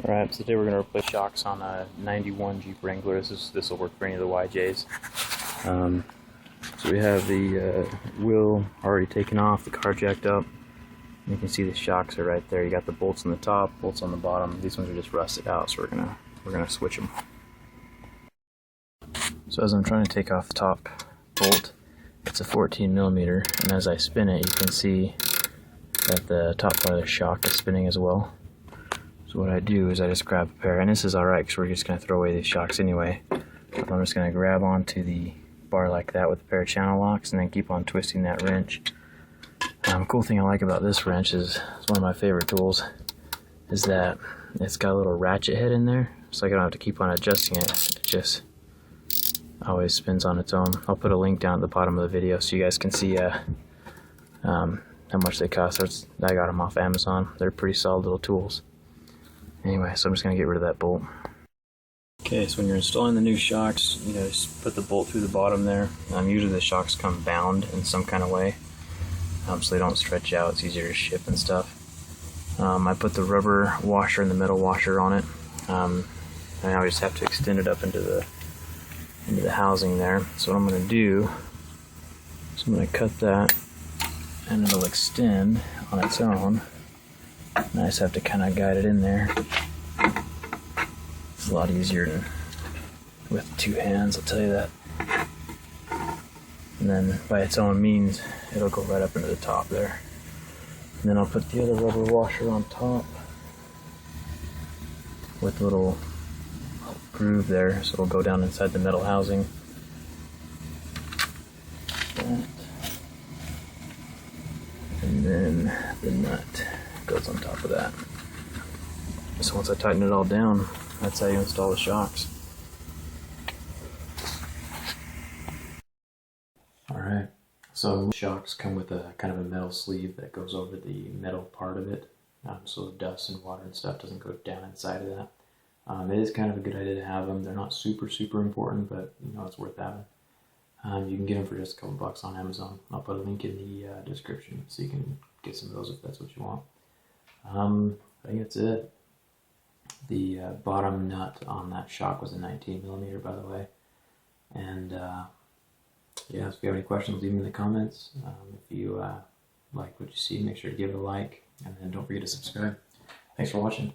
Alright, so today we're going to replace shocks on a 91 Jeep Wrangler. This will work for any of the YJs. So we have the wheel already taken off, the car jacked up. You can see the shocks are right there. You got the bolts on the top, bolts on the bottom. These ones are just rusted out, so we're gonna switch them. So as I'm trying to take off the top bolt, it's a 14mm, and as I spin it, you can see that the top part of the shock is spinning as well. So what I do is I just grab a pair, and this is alright because we're just going to throw away these shocks anyway. But I'm just going to grab onto the bar like that with a pair of channel locks and then keep on twisting that wrench. Cool thing I like about this wrench is, it's one of my favorite tools, is that it's got a little ratchet head in there, so I don't have to keep on adjusting it. It just always spins on its own. I'll put a link down at the bottom of the video so you guys can see how much they cost. I got them off Amazon. They're pretty solid little tools. Anyway, so I'm just going to get rid of that bolt. Okay, so when you're installing the new shocks, just put the bolt through the bottom there. Usually the shocks come bound in some kind of way, so they don't stretch out. It's easier to ship and stuff. I put the rubber washer and the metal washer on it. And now I just have to extend it up into the housing there. So what I'm going to do is I'm going to cut that, and it'll extend on its own. And I just have to kind of guide it in there. It's a lot easier than with two hands, I'll tell you that. And then by its own means, it'll go right up into the top there. And then I'll put the other rubber washer on top with a little groove there, so it'll go down inside the metal housing. That. And then the nut goes on top of that. So once I tighten it all down, that's how you install the shocks. Alright, so shocks come with a kind of a metal sleeve that goes over the metal part of it, so dust and water and stuff doesn't go down inside of that. It is kind of a good idea to have them. They're not super important, but it's worth having. You can get them for just a couple bucks on Amazon. I'll put a link in the description so you can get some of those if that's what you want. I think that's it. The bottom nut on that shock was a 19mm, by the way. And yeah, if you have any questions, leave them in the comments. If you like what you see, make sure to give it a like, and then don't forget to subscribe. Thanks for watching.